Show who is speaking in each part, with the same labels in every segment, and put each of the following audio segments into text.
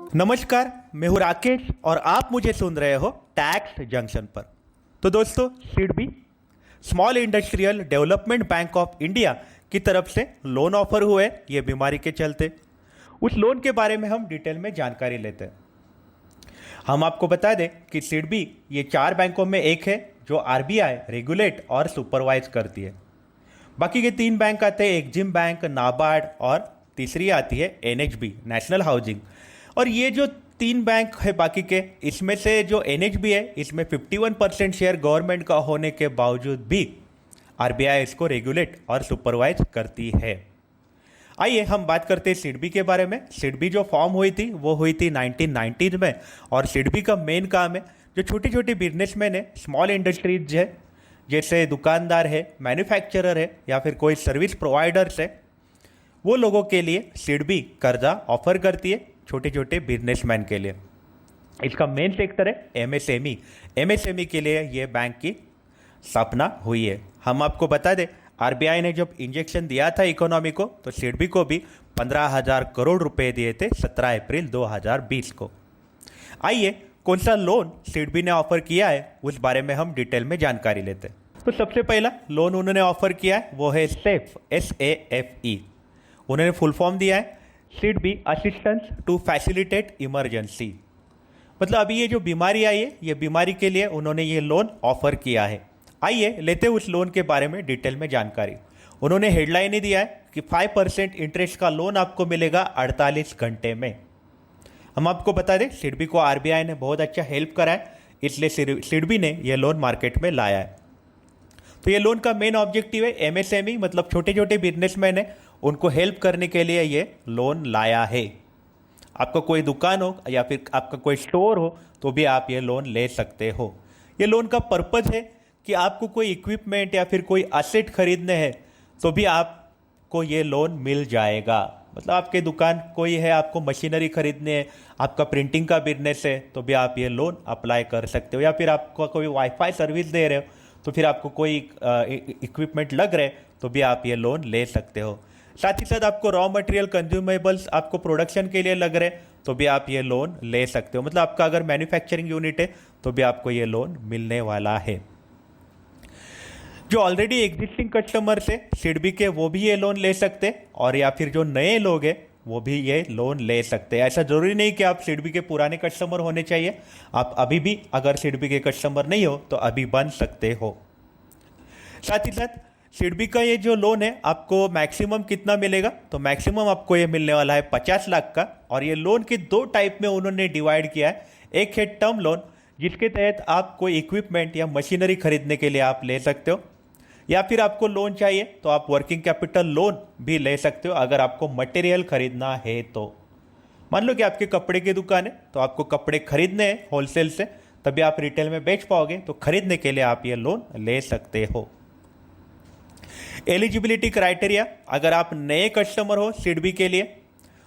Speaker 1: नमस्कार, मैं हूं राकेश और आप मुझे सुन रहे हो टैक्स जंक्शन पर। तो दोस्तों, SIDBI small industrial development bank of India की तरफ से लोन ऑफर हुए ये बीमारी के चलते। उस लोन के बारे में हम डिटेल में जानकारी लेते हैं। हम आपको बता दें कि सिडबी ये 4 बैंकों में एक है जो आरबीआई रेगुलेट और सुपरवाइज करती है। बाकी के 3 बैंक आते हैं, एक्जिम बैंक, नाबार्ड और तीसरी आती है एनएचबी नेशनल हाउसिंग। और ये जो 3 बैंक है बाकी के, इसमें से जो एनएचबी है इसमें 51% शेयर गवर्नमेंट का होने के बावजूद भी आरबीआई इसको रेगुलेट और सुपरवाइज करती है। आइए हम बात करते हैं सिडबी के बारे में। सिडबी जो फॉर्म हुई थी वो हुई थी 1990 में। और सिडबी का मेन काम है जो छोटी छोटी बिजनेसमैन है, स्मॉल इंडस्ट्रीज है, जैसे दुकानदार है, मैन्युफैक्चरर है या फिर कोई सर्विस प्रोवाइडर्स है, वो लोगों के लिए सिडबी कर्जा ऑफर करती है, छोटे छोटे बिजनेसमैन के लिए। इसका मेन सेक्टर है एमएसएमई। एमएसएमई के लिए ये बैंक की स्थापना हुई है। हम आपको बता दें, आरबीआई ने जब इंजेक्शन दिया था इकोनॉमी को, तो सिडबी को भी 15,000 करोड़ रुपए दिए थे 17 अप्रैल 2020 को। आइए कौन सा लोन सिडबी ने ऑफर किया है उस बारे में हम डिटेल में जानकारी लेते हैं। तो सबसे पहला लोन उन्होंने ऑफर किया है वो है सेफ, SAFE। उन्होंने फुल फॉर्म दिया है SIDBI assistance to facilitate emergency. मतलब अभी ये जो बीमारी आई है, ये बीमारी के लिए उन्होंने ये लोन ऑफर किया है। आइए लेते हैं उस लोन के बारे में डिटेल में जानकारी। उन्होंने हेडलाइन ही दिया है कि 5% इंटरेस्ट का लोन आपको मिलेगा 48 घंटे में। हम आपको बता दें, सिडबी को आरबीआई ने बहुत अच्छा हेल्प करा है, इसलिए सिडबी ने यह लोन मार्केट में लाया है। तो ये लोन का मेन ऑब्जेक्टिव है एमएसएमई, मतलब छोटे छोटे बिजनेसमैन है, उनको हेल्प करने के लिए ये लोन लाया है। आपका कोई दुकान हो या फिर आपका कोई स्टोर हो तो भी आप ये लोन ले सकते हो। ये लोन का पर्पज़ है कि आपको कोई इक्विपमेंट या फिर कोई असेट खरीदने हैं तो भी आपको ये लोन मिल जाएगा। मतलब आपके दुकान कोई है, आपको मशीनरी खरीदनी है, आपका प्रिंटिंग का बिजनेस है, तो भी आप ये लोन अप्लाई कर सकते हो। या फिर आपको कोई वाईफाई सर्विस दे रहे हो तो फिर आपको कोई इक्विपमेंट लग रहे तो भी आप ये लोन ले सकते हो। साथ ही साथ आपको रॉ मटेरियल, कंज्यूमेबल्स आपको प्रोडक्शन के लिए लग रहे तो भी आप ये लोन ले सकते हो। मतलब आपका अगर मैन्युफैक्चरिंग यूनिट है तो भी आपको ये लोन मिलने वाला है। जो ऑलरेडी एग्जिस्टिंग कस्टमर्स है सिडबी के, वो भी ये लोन ले सकते, और या फिर जो नए लोग हैं वो भी ये लोन ले सकते हैं। ऐसा जरूरी नहीं कि आप सिडबी के पुराने कस्टमर होने चाहिए, आप अभी भी अगर सिडबी के कस्टमर नहीं हो तो अभी बन सकते हो। साथ ही साथ सिडबी का ये जो लोन है आपको मैक्सिमम कितना मिलेगा, तो मैक्सिमम आपको ये मिलने वाला है 50 लाख का। और ये लोन के 2 टाइप में उन्होंने डिवाइड किया है। एक है टर्म लोन, जिसके तहत आप कोई इक्विपमेंट या मशीनरी खरीदने के लिए आप ले सकते हो, या फिर आपको लोन चाहिए तो आप वर्किंग कैपिटल लोन भी ले सकते हो अगर आपको मटेरियल खरीदना है तो। मान लो कि आपके कपड़े की दुकान है तो आपको कपड़े खरीदने हैं होलसेल से, तभी आप रिटेल में बेच पाओगे, तो खरीदने के लिए आप ये लोन ले सकते हो। एलिजिबिलिटी क्राइटेरिया, अगर आप नए कस्टमर हो सिडबी के लिए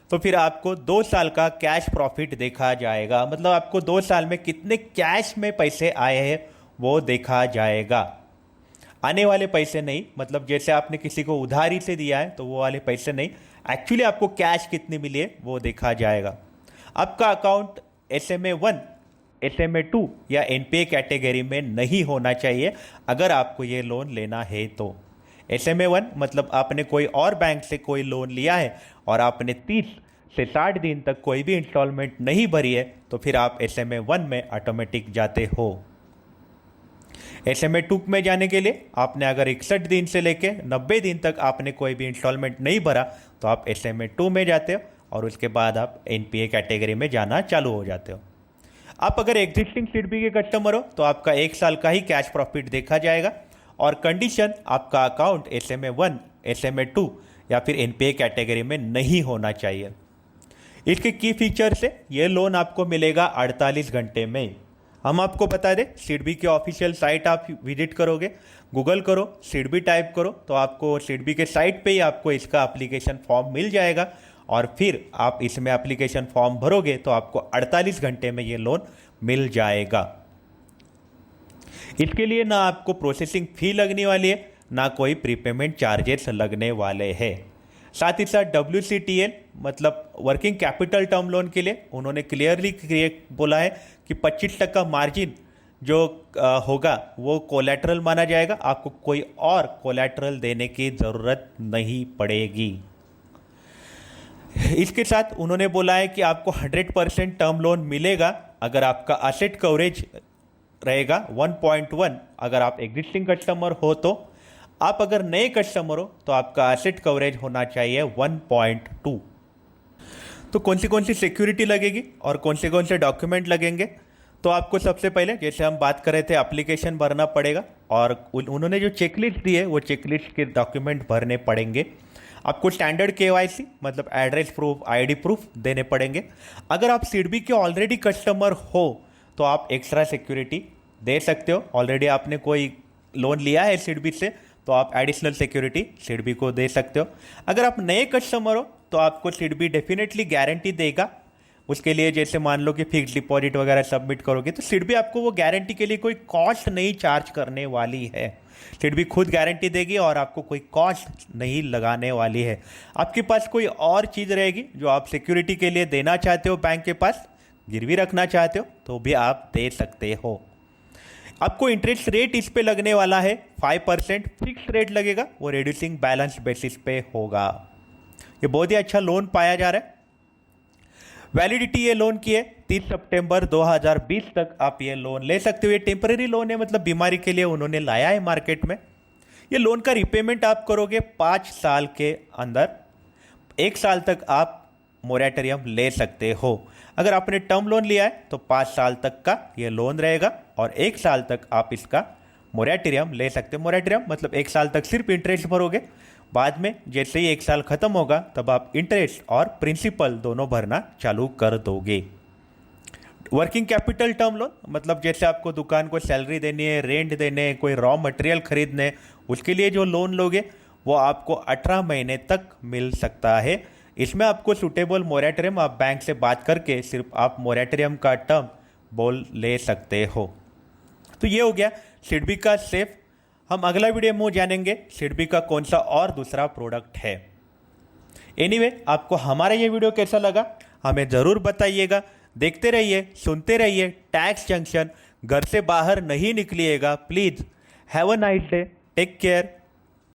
Speaker 1: तो फिर आपको 2 साल का कैश प्रॉफिट देखा जाएगा। मतलब आपको 2 साल में कितने कैश में पैसे आए हैं वो देखा जाएगा, आने वाले पैसे नहीं। मतलब जैसे आपने किसी को उधारी से दिया है तो वो वाले पैसे नहीं, एक्चुअली आपको कैश कितनी मिली है वो देखा जाएगा। आपका अकाउंट SMA1, SMA2 या NPA कैटेगरी में नहीं होना चाहिए अगर आपको ये लोन लेना है तो। SMA1 मतलब आपने कोई और बैंक से कोई लोन लिया है और आपने 30 से 60 दिन तक कोई भी इंस्टॉलमेंट नहीं भरी है तो फिर आप SMA1 में ऑटोमेटिक जाते हो। SMA2 में जाने के लिए आपने अगर 61 दिन से लेके 90 दिन तक आपने कोई भी इंस्टॉलमेंट नहीं भरा तो आप SMA2 में जाते हो, और उसके बाद आप NPA कैटेगरी में जाना चालू हो जाते हो। आप अगर एग्जिस्टिंग सिडबी के कस्टमर हो तो आपका 1 साल का ही कैश प्रॉफिट देखा जाएगा, और कंडीशन आपका अकाउंट SMA1, SMA2 या फिर NPA कैटेगरी में नहीं होना चाहिए। इसके की फीचर से ये लोन आपको मिलेगा 48 घंटे में। हम आपको बता दें, सिडबी के ऑफिशियल साइट आप विजिट करोगे, गूगल करो, सिडबी टाइप करो तो आपको सिडबी के साइट पे ही आपको इसका एप्लीकेशन फॉर्म मिल जाएगा, और फिर आप इसमें एप्लीकेशन फॉर्म भरोगे तो आपको 48 घंटे में ये लोन मिल जाएगा। इसके लिए ना आपको प्रोसेसिंग फी लगने वाली है, ना कोई प्रीपेमेंट चार्जेस लगने वाले हैं। साथ ही साथ WCTL मतलब वर्किंग कैपिटल टर्म लोन के लिए उन्होंने क्लियरली बोला है कि 25% मार्जिन जो होगा वो कोलैटरल माना जाएगा, आपको कोई और कोलैटरल देने की ज़रूरत नहीं पड़ेगी। इसके साथ उन्होंने बोला है कि आपको 100% टर्म लोन मिलेगा अगर आपका एसेट कवरेज रहेगा 1.1, अगर आप एग्जिस्टिंग कस्टमर हो तो। आप अगर नए कस्टमर हो तो आपका एसेट कवरेज होना चाहिए 1.2। तो कौन सी सिक्योरिटी लगेगी और कौन से डॉक्यूमेंट लगेंगे, तो आपको सबसे पहले जैसे हम बात कर रहे थे एप्लीकेशन भरना पड़ेगा और उन्होंने जो चेकलिस्ट दी है वो चेकलिस्ट के डॉक्यूमेंट भरने पड़ेंगे। आपको स्टैंडर्ड KYC मतलब एड्रेस प्रूफ, ID प्रूफ देने पड़ेंगे। अगर आप सिडबी के ऑलरेडी कस्टमर हो तो आप एक्स्ट्रा सिक्योरिटी दे सकते हो। ऑलरेडी आपने कोई लोन लिया है सिडबी से तो आप एडिशनल सिक्योरिटी सिडबी को दे सकते हो। अगर आप नए कस्टमर हो तो आपको सिडबी डेफिनेटली गारंटी देगा। उसके लिए जैसे मान लो कि फिक्स डिपॉजिट वगैरह सबमिट करोगे तो सिडबी आपको वो गारंटी के लिए कोई कॉस्ट नहीं चार्ज करने वाली है। सिडबी खुद गारंटी देगी और आपको कोई कॉस्ट नहीं लगाने वाली है। आपके पास कोई और चीज़ रहेगी जो आप सिक्योरिटी के लिए देना चाहते हो, बैंक के पास गिरवी रखना चाहते हो तो भी आप दे सकते हो। आपको इंटरेस्ट रेट इस पे लगने वाला है 5%, फिक्स रेट लगेगा, वो रिड्यूसिंग बैलेंस बेसिस पे होगा। ये बहुत ही अच्छा लोन पाया जा रहा है। वैलिडिटी ये लोन की है 30 सितंबर 2020 तक आप ये लोन ले सकते हो। ये टेम्पररी लोन है, मतलब बीमारी के लिए उन्होंने लाया है मार्केट में। ये लोन का रिपेमेंट आप करोगे 5 साल के अंदर। 1 साल तक आप मोरेटोरियम ले सकते हो। अगर आपने टर्म लोन लिया है तो 5 साल तक का ये लोन रहेगा और 1 साल तक आप इसका मोरेटोरियम ले सकते हो। मोरेटोरियम मतलब 1 साल तक सिर्फ इंटरेस्ट भरोगे, बाद में जैसे ही 1 साल खत्म होगा तब आप इंटरेस्ट और प्रिंसिपल दोनों भरना चालू कर दोगे। वर्किंग कैपिटल टर्म लोन मतलब जैसे आपको दुकान को सैलरी देनी है, रेंट देने हैं, कोई रॉ मटेरियल खरीदने, उसके लिए जो लोन लोगे वो आपको 18 महीने तक मिल सकता है। इसमें आपको सूटेबल मोरेटोरियम आप बैंक से बात करके सिर्फ आप मोरेटोरियम का टर्म बोल ले सकते हो। तो ये हो गया सिडबी का सेफ। हम अगला वीडियो में जानेंगे सिडबी का कौन सा और दूसरा प्रोडक्ट है। एनीवे, आपको हमारा ये वीडियो कैसा लगा हमें ज़रूर बताइएगा। देखते रहिए, सुनते रहिए टैक्स जंक्शन। घर से बाहर नहीं निकलिएगा please. Have a nice day, take care.